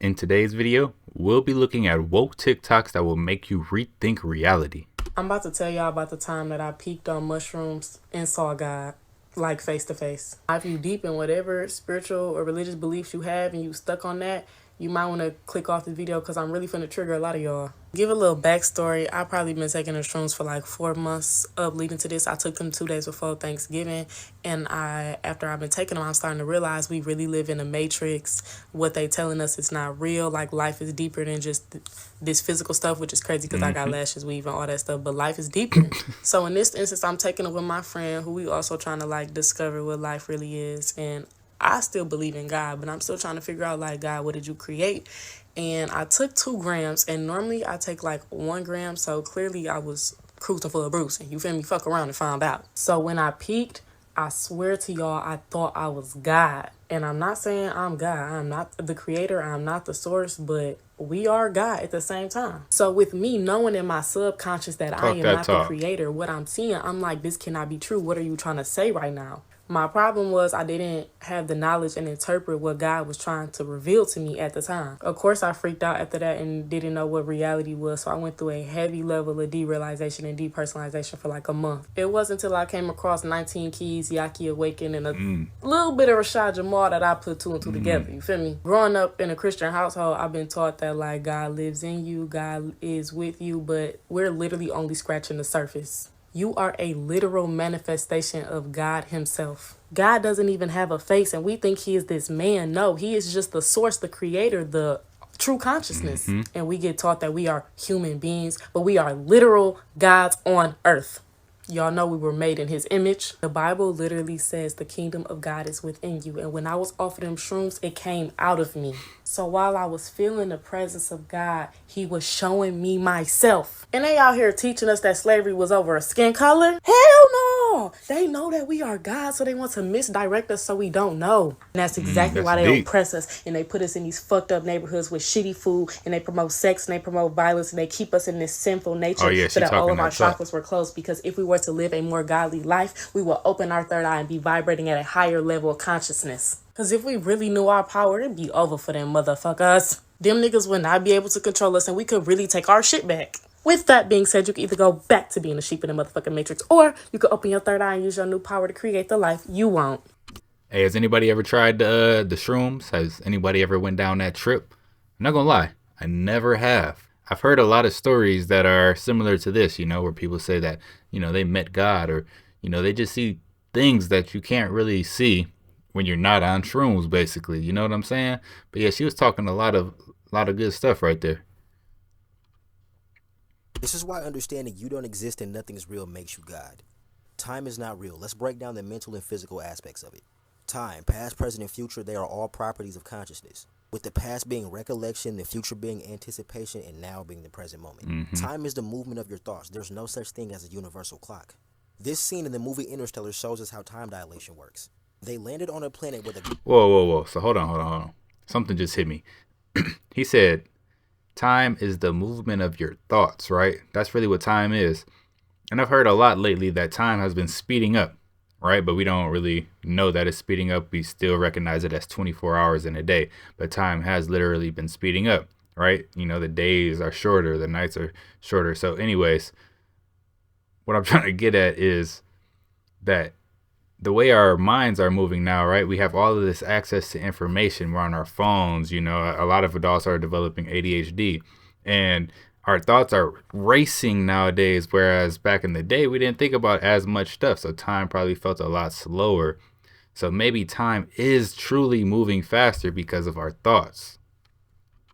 In today's video, we'll be looking at woke TikToks that will make you rethink reality. I'm about to tell y'all about the time that I peaked on mushrooms and saw God, like face to face. If you deep in whatever spiritual or religious beliefs you have and you stuck on that, you might want to click off this video because I'm really finna trigger a lot of y'all. Give a little backstory. I probably been taking the shrooms for like 4 months up leading to this. I took them 2 days before Thanksgiving, and after I've been taking them, I'm starting to realize we really live in a matrix. What they telling us is not real. Like, life is deeper than just this physical stuff, which is crazy because I got lashes, weave, and all that stuff. But life is deeper. So in this instance, I'm taking it with my friend who we also trying to like discover what life really is. And I still believe in God, but I'm still trying to figure out, like, God, what did you create? And I took 2 grams, and normally I take like 1 gram, so clearly I was cruising for a bruising. You feel me? Fuck around and found out. So when I peaked, I swear to y'all, I thought I was God. And I'm not saying I'm God. I'm not the creator. I'm not the source, but we are God at the same time. So with me knowing in my subconscious that I am not the creator, what I'm seeing, I'm like, this cannot be true. What are you trying to say right now? My problem was I didn't have the knowledge and interpret what God was trying to reveal to me at the time. Of course, I freaked out after that and didn't know what reality was, so I went through a heavy level of derealization and depersonalization for like a month. It wasn't until I came across 19 Keys, Yaki Awaken, and a little bit of Rashad Jamal that I put 2 and 2 together, you feel me? Growing up in a Christian household, I've been taught that, like, God lives in you, God is with you, but we're literally only scratching the surface. You are a literal manifestation of God himself. God doesn't even have a face, and we think he is this man. No, he is just the source, the creator, the true consciousness. And we get taught that we are human beings, but we are literal gods on earth. Y'all know we were made in his image. The Bible literally says the kingdom of God is within you. And when I was off of them shrooms, it came out of me. So while I was feeling the presence of God, he was showing me myself. And they out here teaching us that slavery was over a skin color? Hell no! They know that we are God, so they want to misdirect us so we don't know. And that's exactly why they oppress us. And they put us in these fucked up neighborhoods with shitty food. And they promote sex and they promote violence. And they keep us in this sinful nature so that all of our chakras were closed. Because if we were to live a more godly life, we will open our third eye and be vibrating at a higher level of consciousness. Because if we really knew our power, it'd be over for them motherfuckers. Them niggas would not be able to control us, and we could really take our shit back. With that being said, you can either go back to being a sheep in the motherfucking matrix, or you could open your third eye and use your new power to create the life you want. Hey, has anybody ever tried the shrooms? Has anybody ever went down that trip? I'm not gonna lie, I never have. I've heard a lot of stories that are similar to this, where people say that, they met God, or, they just see things that you can't really see when you're not on shrooms, basically. You know what I'm saying? But yeah, she was talking a lot of good stuff right there. This is why understanding you don't exist and nothing is real makes you God. Time is not real. Let's break down the mental and physical aspects of it. Time, past, present, and future, they are all properties of consciousness. With the past being recollection, the future being anticipation, and now being the present moment. Time is the movement of your thoughts. There's no such thing as a universal clock. This scene in the movie Interstellar shows us how time dilation works. They landed on a planet with a... Whoa. So hold on. Something just hit me. He said, time is the movement of your thoughts, right? That's really what time is. And I've heard a lot lately that time has been speeding up, right? But we don't really know that it's speeding up. We still recognize it as 24 hours in a day. But time has literally been speeding up, right? The days are shorter, the nights are shorter. So anyways, what I'm trying to get at is that the way our minds are moving now, right? We have all of this access to information. We're on our phones. A lot of adults are developing ADHD, and our thoughts are racing nowadays. Whereas back in the day, we didn't think about as much stuff. So time probably felt a lot slower. So maybe time is truly moving faster because of our thoughts.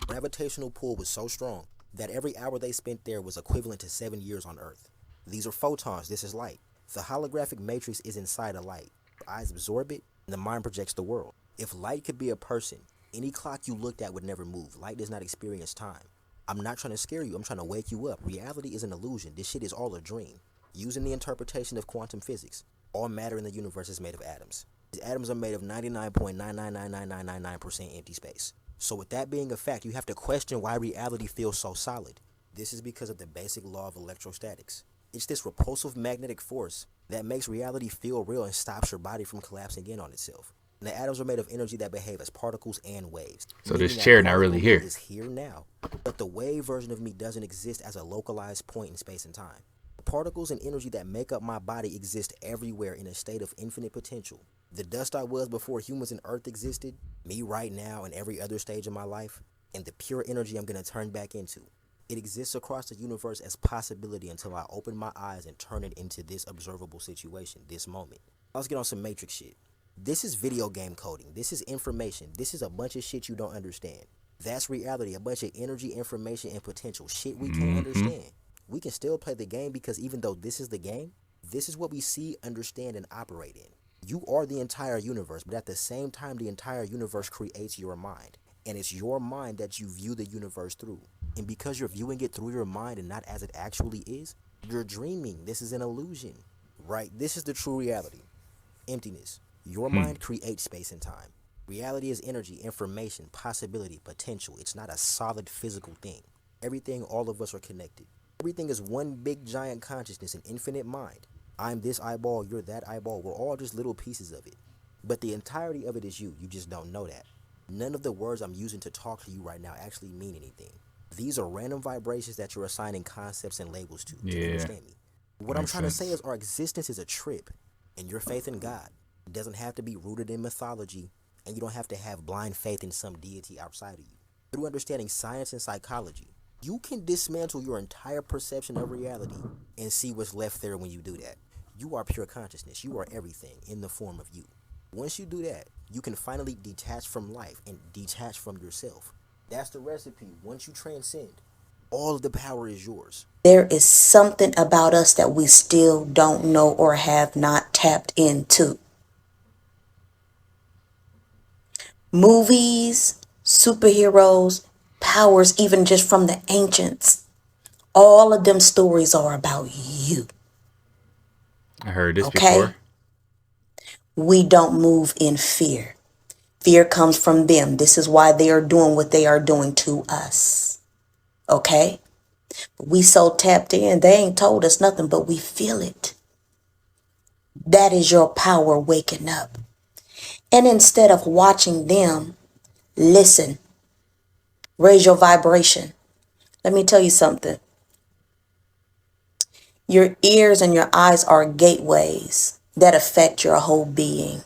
Gravitational pull was so strong that every hour they spent there was equivalent to 7 years on Earth. These are photons. This is light. The holographic matrix is inside a light. Your eyes absorb it, and the mind projects the world. If light could be a person, any clock you looked at would never move. Light does not experience time. I'm not trying to scare you. I'm trying to wake you up. Reality is an illusion. This shit is all a dream. Using the interpretation of quantum physics, all matter in the universe is made of atoms. These atoms are made of 99.9999999% empty space. So with that being a fact, you have to question why reality feels so solid. This is because of the basic law of electrostatics. It's this repulsive magnetic force that makes reality feel real and stops your body from collapsing in on itself. And the atoms are made of energy that behave as particles and waves. So this Meaning that chair not particle really me here. is here now, but the wave version of me doesn't exist as a localized point in space and time. The particles and energy that make up my body exist everywhere in a state of infinite potential. The dust I was before humans and Earth existed, me right now and every other stage of my life, and the pure energy I'm going to turn back into. It exists across the universe as possibility until I open my eyes and turn it into this observable situation, this moment. Let's get on some Matrix shit. This is video game coding. This is information. This is a bunch of shit you don't understand. That's reality, a bunch of energy, information, and potential. Shit we can't understand. We can still play the game because even though this is the game, this is what we see, understand, and operate in. You are the entire universe, but at the same time, the entire universe creates your mind. And it's your mind that you view the universe through. And because you're viewing it through your mind and not as it actually is, you're dreaming. This is an illusion, right? This is the true reality. Emptiness. Your mind creates space and time. Reality is energy, information, possibility, potential. It's not a solid physical thing. Everything, all of us are connected. Everything is one big giant consciousness, an infinite mind. I'm this eyeball, you're that eyeball. We're all just little pieces of it. But the entirety of it is you. You just don't know that. None of the words I'm using to talk to you right now actually mean anything. These are random vibrations that you're assigning concepts and labels to. Do you understand me? What I'm trying to say is our existence is a trip, and your faith in God doesn't have to be rooted in mythology, and you don't have to have blind faith in some deity outside of you. Through understanding science and psychology, you can dismantle your entire perception of reality and see what's left there when you do that. You are pure consciousness. You are everything in the form of you. Once you do that, you can finally detach from life and detach from yourself. That's the recipe. Once you transcend, all of the power is yours. There is something about us that we still don't know or have not tapped into. Movies, superheroes, powers, even just from the ancients. All of them stories are about you. I heard this Okay? before. We don't move in fear. Fear comes from them. This is why they are doing what they are doing to us. Okay? We so tapped in, they ain't told us nothing, but we feel it. That is your power waking up. And instead of watching them, listen. Raise your vibration. Let me tell you something. Your ears and your eyes are gateways that affect your whole being.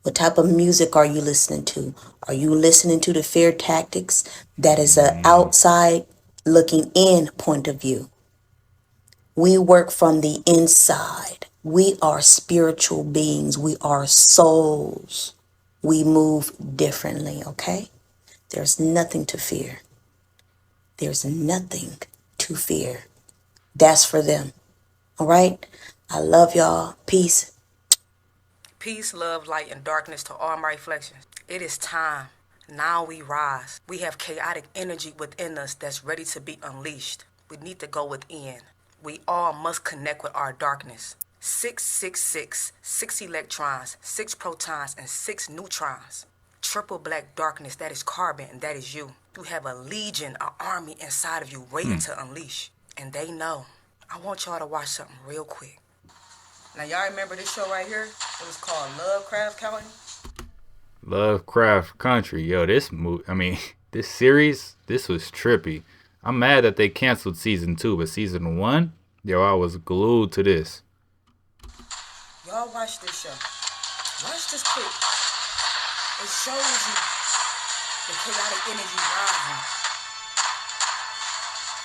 What type of music are you listening to? Are you listening to the fear tactics? That is an outside looking in point of view. We work from the inside. We are spiritual beings. We are souls. We move differently, okay? There's nothing to fear. There's nothing to fear. That's for them. All right? I love y'all. Peace. Peace, love, light, and darkness to all my reflections. It is time. Now we rise. We have chaotic energy within us that's ready to be unleashed. We need to go within. We all must connect with our darkness. 666, 6 electrons, 6 protons, and 6 neutrons. Triple black darkness, that is carbon, and that is you. You have a legion, an army inside of you waiting to unleash. And they know. I want y'all to watch something real quick. Now, y'all remember this show right here? It was called Lovecraft Country. Lovecraft Country. Yo, this this series, this was trippy. I'm mad that they canceled season 2, but season 1, yo, I was glued to this. Y'all watch this show. Watch this clip. It shows you the chaotic energy rising.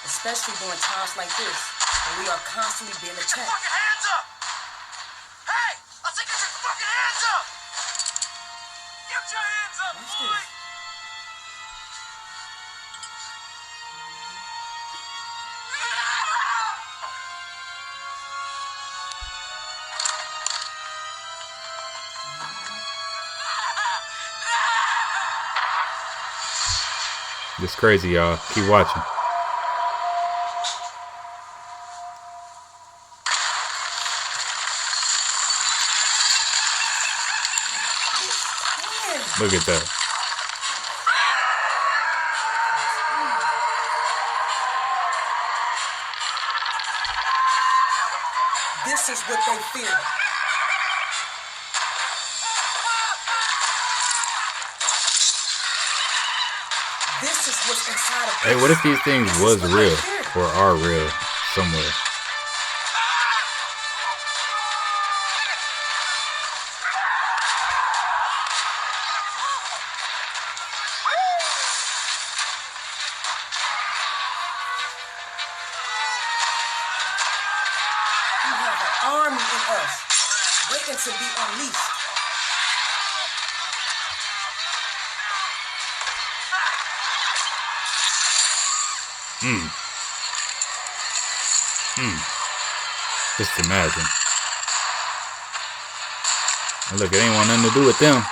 Especially during times like this, when we are constantly being attacked. Get your fucking hands up! Hey! I said get your fucking hands up! Get your hands up, Watch boy! this. This crazy, y'all. Keep watching. Look at that. This is what they feel. what's inside of us. Hey, what if these things was This is real right here. or are real somewhere? We have an army in us, waiting to be unleashed. Just imagine. And look, it ain't want nothing to do with them.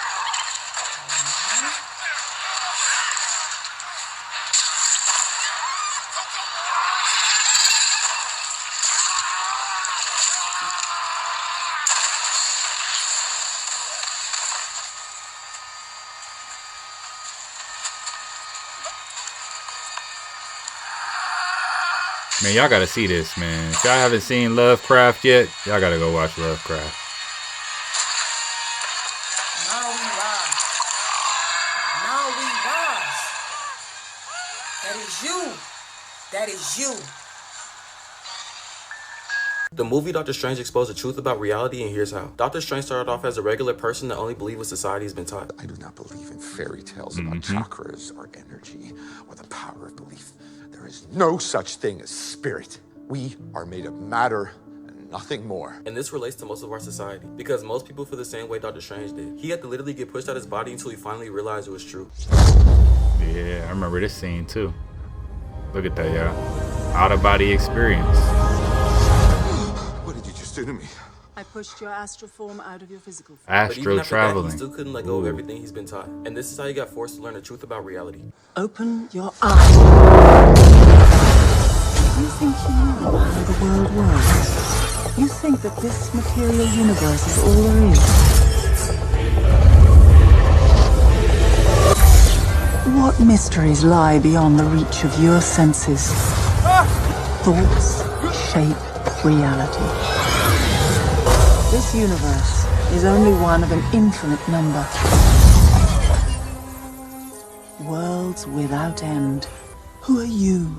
Man, y'all gotta see this, man. If y'all haven't seen Lovecraft yet, y'all gotta go watch Lovecraft. Now we rise. Now we rise. That is you. That is you. The movie Doctor Strange exposed the truth about reality, and here's how. Doctor Strange started off as a regular person that only believed what society has been taught. I do not believe in fairy tales about chakras or energy or the power of belief. There is no such thing as spirit. We are made of matter and nothing more. And this relates to most of our society, because most people feel the same way Doctor Strange did. He had to literally get pushed out of his body until he finally realized it was true. Yeah, I remember this scene too. Look at that, y'all. Out-of-body experience. What did you just do to me? I pushed your astral form out of your physical form. But even Astral after that, traveling. he still couldn't let go of everything he's been taught. And this is how he got forced to learn the truth about reality. Open your eyes. You think you know how the world works? You think that this material universe is all there is? What mysteries lie beyond the reach of your senses? Thoughts shape reality. This universe is only one of an infinite number. Worlds without end. Who are you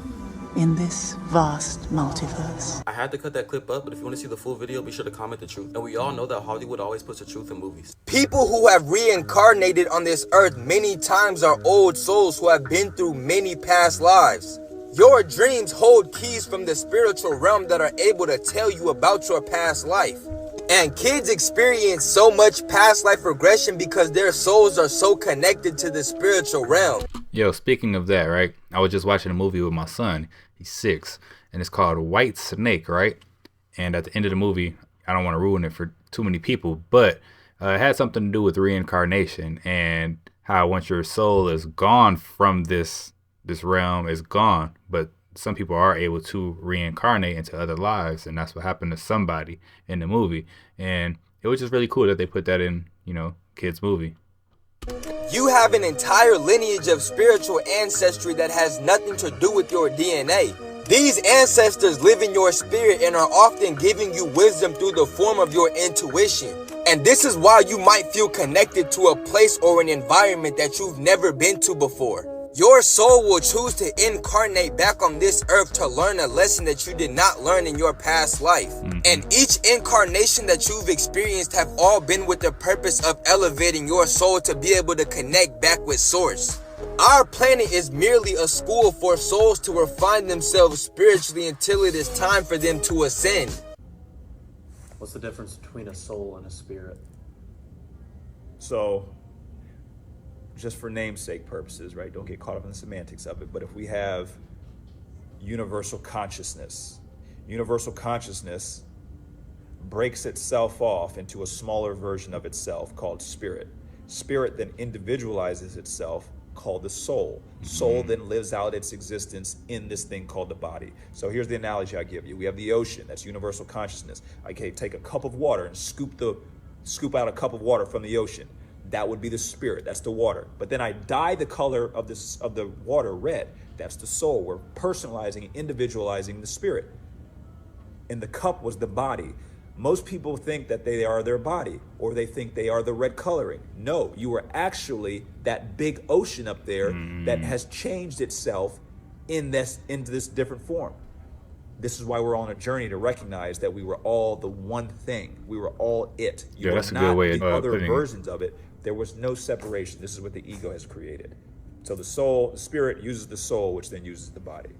in this vast multiverse? I had to cut that clip up, but if you want to see the full video, be sure to comment the truth. And we all know that Hollywood always puts the truth in movies. People who have reincarnated on this earth many times are old souls who have been through many past lives. Your dreams hold keys from the spiritual realm that are able to tell you about your past life. And kids experience so much past life regression because their souls are so connected to the spiritual realm. Yo, speaking of that, right? I was just watching a movie with my son. He's 6, and it's called White Snake, right? And at the end of the movie, I don't want to ruin it for too many people, but it had something to do with reincarnation and how once your soul is gone from this realm, is gone, but some people are able to reincarnate into other lives, and that's what happened to somebody in the movie. And it was just really cool that they put that in, kids' movie. You have an entire lineage of spiritual ancestry that has nothing to do with your DNA. These ancestors live in your spirit and are often giving you wisdom through the form of your intuition. And this is why you might feel connected to a place or an environment that you've never been to before. Your soul will choose to incarnate back on this earth to learn a lesson that you did not learn in your past life. And each incarnation that you've experienced have all been with the purpose of elevating your soul to be able to connect back with Source. Our planet is merely a school for souls to refine themselves spiritually until it is time for them to ascend. What's the difference between a soul and a spirit? So, just for namesake purposes, right? Don't get caught up in the semantics of it. But if we have universal consciousness breaks itself off into a smaller version of itself called spirit. Spirit then individualizes itself called the soul. Soul then lives out its existence in this thing called the body. So here's the analogy I give you. We have the ocean, that's universal consciousness. I can take a cup of water and scoop out a cup of water from the ocean. That would be the spirit, that's the water. But then I dye the color of the water red. That's the soul. We're personalizing and individualizing the spirit. And the cup was the body. Most people think that they are their body, or they think they are the red coloring. No, you are actually that big ocean up there that has changed itself into this different form. This is why we're on a journey to recognize that we were all the one thing. We were all it. You Yeah, were that's a good not way of the other putting it. versions of it. There was no separation. This is what the ego has created. So the soul, the spirit uses the soul, which then uses the body.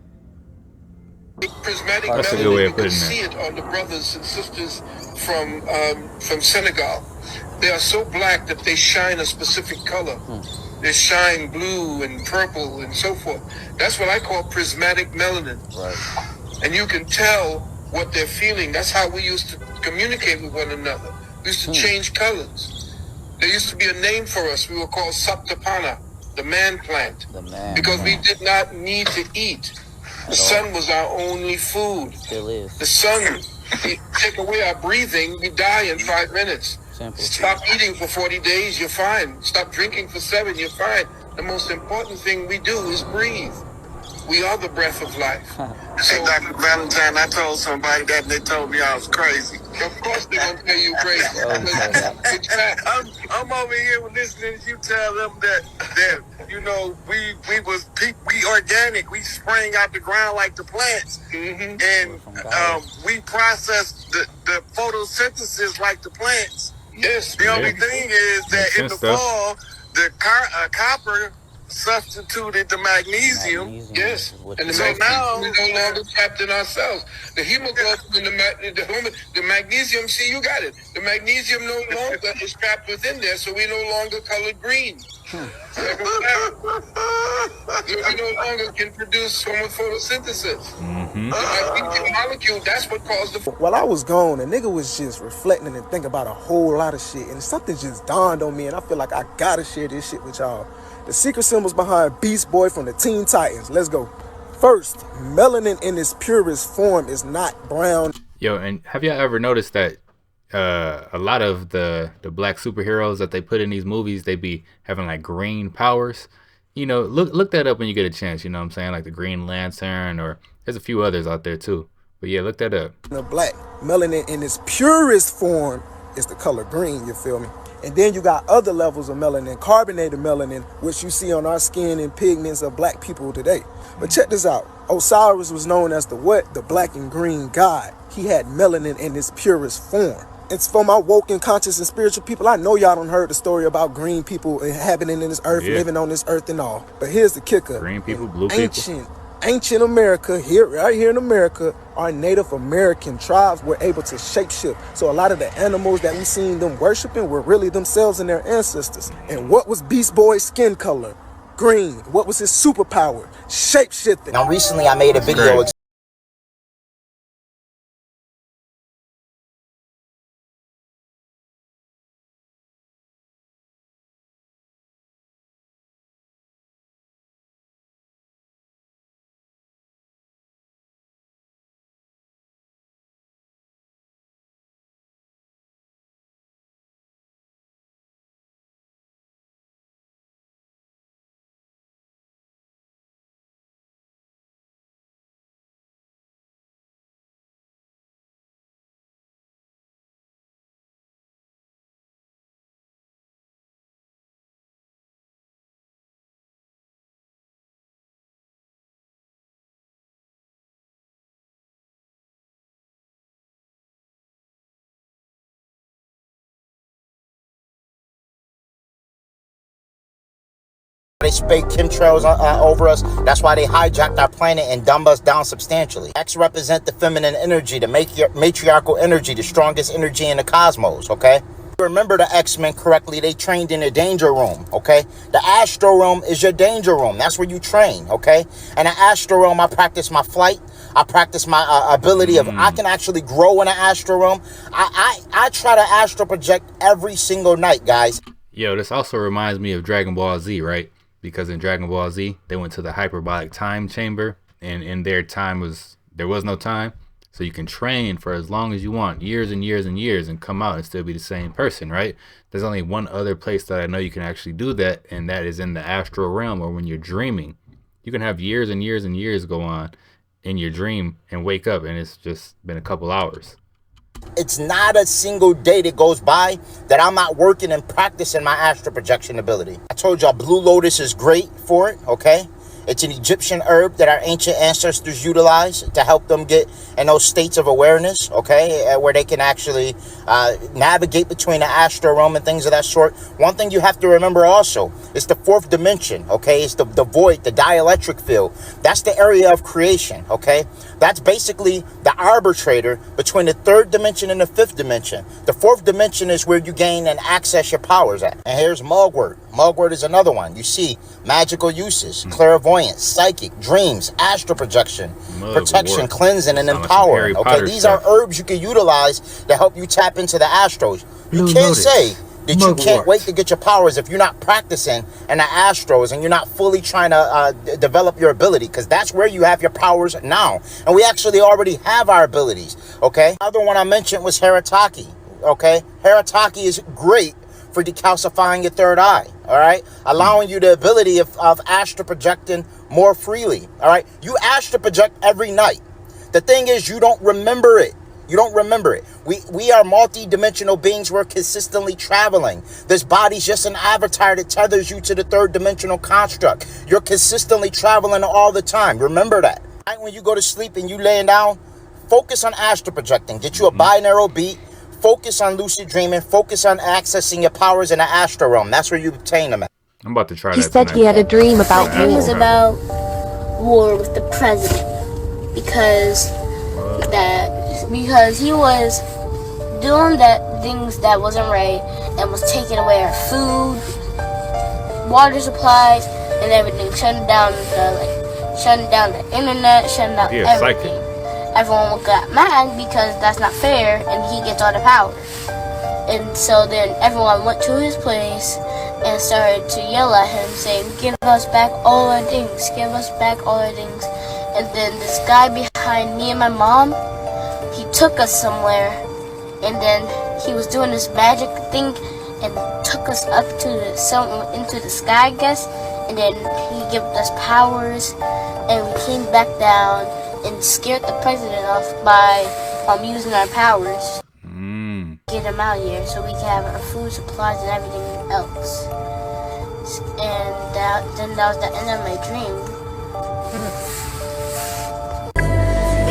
Prismatic That's a melanin, good way you of can putting see it. it on the brothers and sisters from Senegal. They are so black that they shine a specific color. They shine blue and purple and so forth. That's what I call prismatic melanin. Right. And you can tell what they're feeling. That's how we used to communicate with one another. We used to change colors. There used to be a name for us. We were called Saptapana, the man plant. Because we did not need to eat. The sun was our only food. Still is. The sun, take away our breathing, we die in 5 minutes. Simple. Stop eating for 40 days, you're fine. Stop drinking for 7, you're fine. The most important thing we do is breathe. We are the breath of life. Hey, Dr. Valentine, I told somebody that and they told me I was crazy. Of course they're going to tell you crazy. I'm over here listening to you tell them that you know, we organic. We sprang out the ground like the plants. And we process the photosynthesis like the plants. Yes. The only thing is that in the fall, the copper substituted the magnesium. Yes, and the so now we're no longer trapped in ourselves. The hemoglobin and the magnesium. See, you got it. The magnesium no longer is trapped within there, so we no longer colored green. We no longer can produce photosynthesis. The magnesium molecule. That's what caused the. While I was gone, a nigga was just reflecting and thinking about a whole lot of shit, and something just dawned on me, and I feel like I gotta share this shit with y'all. The secret symbols behind Beast Boy from the Teen Titans. Let's go. First, melanin in its purest form is not brown. Yo, and have y'all ever noticed that a lot of the black superheroes that they put in these movies, they be having like green powers? You know, look that up when you get a chance, you know what I'm saying? Like the Green Lantern, or there's a few others out there too. But yeah, look that up. The black melanin in its purest form is the color green, you feel me? And then you got other levels of melanin, carbonated melanin, which you see on our skin and pigments of black people today. But check this out. Osiris was known as the what? The black and green god. He had melanin in its purest form. It's for my woke and conscious and spiritual people. I know y'all done heard the story about green people inhabiting in this earth, living on this earth and all. But here's the kicker. Green people, blue people. Ancient America, right here in America, our Native American tribes were able to shapeshift. So a lot of the animals that we seen them worshiping were really themselves and their ancestors. And what was Beast Boy's skin color? Green. What was his superpower? Shapeshifting. Now recently I made a video they spray chemtrails over us. That's why they hijacked our planet and dumbed us down substantially. X represent the feminine energy, the matriarchal energy, the strongest energy in the cosmos, okay? Remember the X-Men correctly, they trained in a danger room, okay? The astral realm is your danger room. That's where you train, okay? And the astral realm, I practice my flight. I practice my ability of, I can actually grow in the astral realm. I try to astral project every single night, guys. Yo, this also reminds me of Dragon Ball Z, right? Because in Dragon Ball Z, they went to the hyperbolic time chamber, and in their time there was no time. So you can train for as long as you want, years and years and years, and come out and still be the same person, right? There's only one other place that I know you can actually do that, and that is in the astral realm, or when you're dreaming. You can have years and years and years go on in your dream and wake up, and it's just been a couple hours. It's not a single day that goes by that I'm not working and practicing my astral projection ability. I told y'all Blue Lotus is great for it, okay? It's an Egyptian herb that our ancient ancestors utilized to help them get in those states of awareness, okay, where they can actually navigate between the astral realm and things of that sort. One thing you have to remember also is the fourth dimension, okay? It's the void, the dielectric field. That's the area of creation, okay? That's basically the arbitrator between the third dimension and the fifth dimension. The fourth dimension is where you gain and access your powers at. And here's Mugwort. Mugwort is another one. You see magical uses, clairvoyance, psychic, dreams, astral projection, protection, cleansing, and empowering. Okay, these are herbs you can utilize to help you tap into the astrals. You can't say that you can't wait to get your powers if you're not practicing in the astros and you're not fully trying to develop your ability, because that's where you have your powers now. And we actually already have our abilities, okay? The other one I mentioned was Harataki, okay? Harataki is great for decalcifying your third eye, all right? Allowing you the ability of astral projecting more freely, all right? You astral project every night. The thing is, you don't remember it. You don't remember it. We are multi-dimensional beings. We're consistently traveling. This body's just an avatar that tethers you to the third dimensional construct. You're consistently traveling all the time. Remember that. Right? When you go to sleep and you laying down, focus on astral projecting. Get you a binaural beat. Focus on lucid dreaming. Focus on accessing your powers in the astral realm. That's where you obtain them at. I'm about to try He that said tonight. he had a dream about My dream was about war with the president because he was doing things that wasn't right and was taking away our food, water supplies, and everything, shutting down the internet, shutting down everything. Everyone got mad because that's not fair, and he gets all the power. And so then everyone went to his place and started to yell at him, saying, "Give us back all our things, give us back all our things." And then this guy behind me and my mom, he took us somewhere, and then he was doing this magic thing and took us up to into the sky, I guess, and then he gave us powers, and we came back down and scared the president off by using our powers. Get him out of here so we can have our food supplies and everything else. And then that was the end of my dream.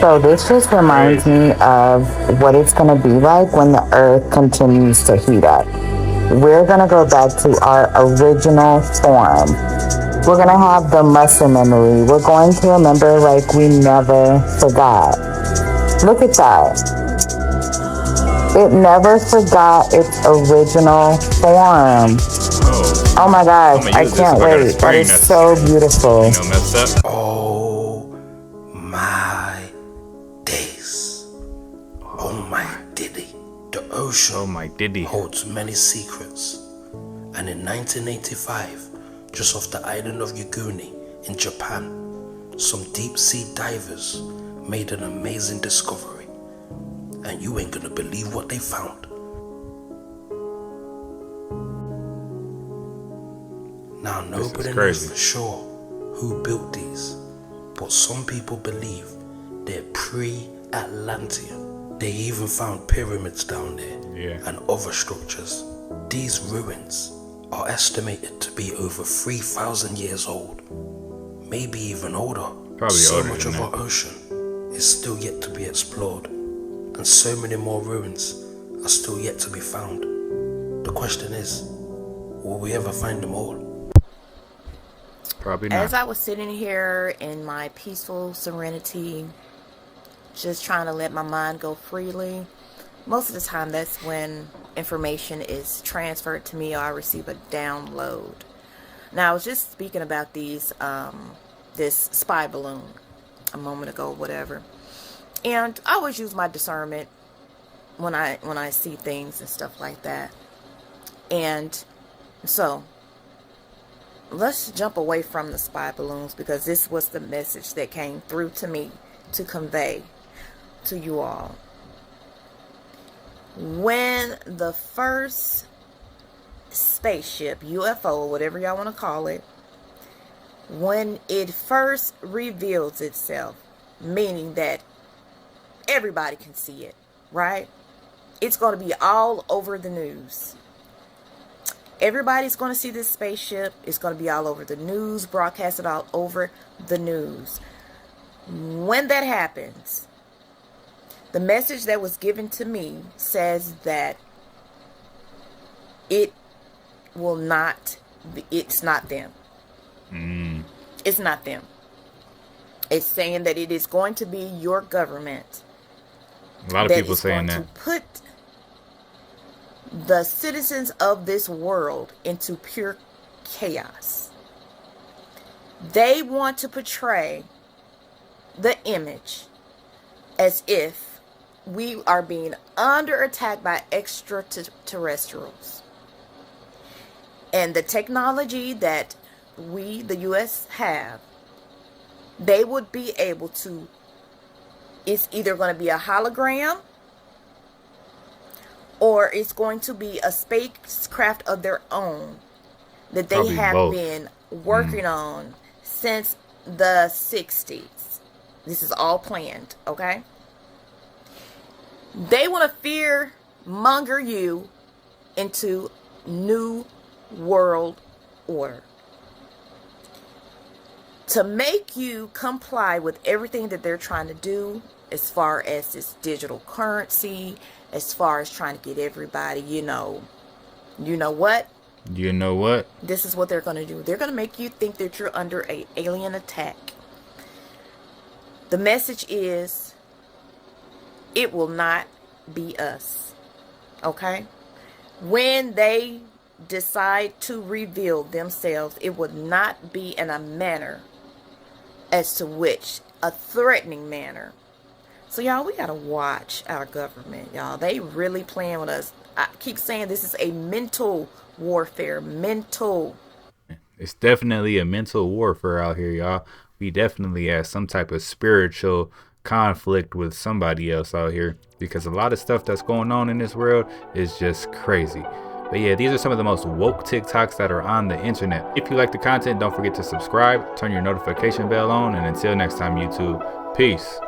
So this just reminds me of what it's going to be like when the earth continues to heat up. We're going to go back to our original form. We're going to have the muscle memory. We're going to remember like we never forgot. Look at that. It never forgot its original form. Oh my gosh, I can't wait. That is so beautiful. Oh my days. Oh my diddy. The ocean holds many secrets. And in 1985, just off the island of Yuguni in Japan, some deep sea divers made an amazing discovery. And you ain't gonna believe what they found. Now nobody knows for sure who built these, but some people believe they're pre-Atlantean. They even found pyramids down there and other structures. These ruins are estimated to be over 3,000 years old, maybe even older. So much of our ocean is still yet to be explored, and so many more ruins are still yet to be found. The question is, will we ever find them all? Probably not. As I was sitting here in my peaceful serenity, just trying to let my mind go freely, most of the time that's when information is transferred to me or I receive a download. Now I was just speaking about this spy balloon a moment ago, whatever. And I always use my discernment when I see things and stuff like that. And so let's jump away from the spy balloons, because this was the message that came through to me to convey to you all. When the first spaceship, UFO, whatever y'all want to call it, when it first reveals itself, meaning that everybody can see it, right? It's going to be all over the news. Everybody's going to see this spaceship. It's going to be all over the news, broadcasted all over the news. When that happens, the message that was given to me says that it will not be, it's not them. It's not them. It's saying that it is going to be your government. A lot of people saying that. To put the citizens of this world into pure chaos. They want to portray the image as if we are being under attack by extraterrestrials. And the technology that we, the U.S., have, they would be able to, it's either going to be a hologram or it's going to be a spacecraft of their own that they Probably have both. been working on since the 60s. This is all planned, okay? They want to fear monger you into new world order. To make you comply with everything that they're trying to do as far as this digital currency, as far as trying to get everybody, you know what? You know what? This is what they're going to do. They're going to make you think that you're under an alien attack. The message is, it will not be us. Okay? When they decide to reveal themselves, it would not be in a manner as to which, a threatening manner. So y'all, we gotta watch our government, y'all. They really playing with us. I keep saying this is a mental warfare. Mental. It's definitely a mental warfare out here, y'all. We definitely have some type of spiritual conflict with somebody else out here, because a lot of stuff that's going on in this world is just crazy. But yeah, these are some of the most woke TikToks that are on the internet. If you like the content, don't forget to subscribe, turn your notification bell on, and until next time, YouTube, peace.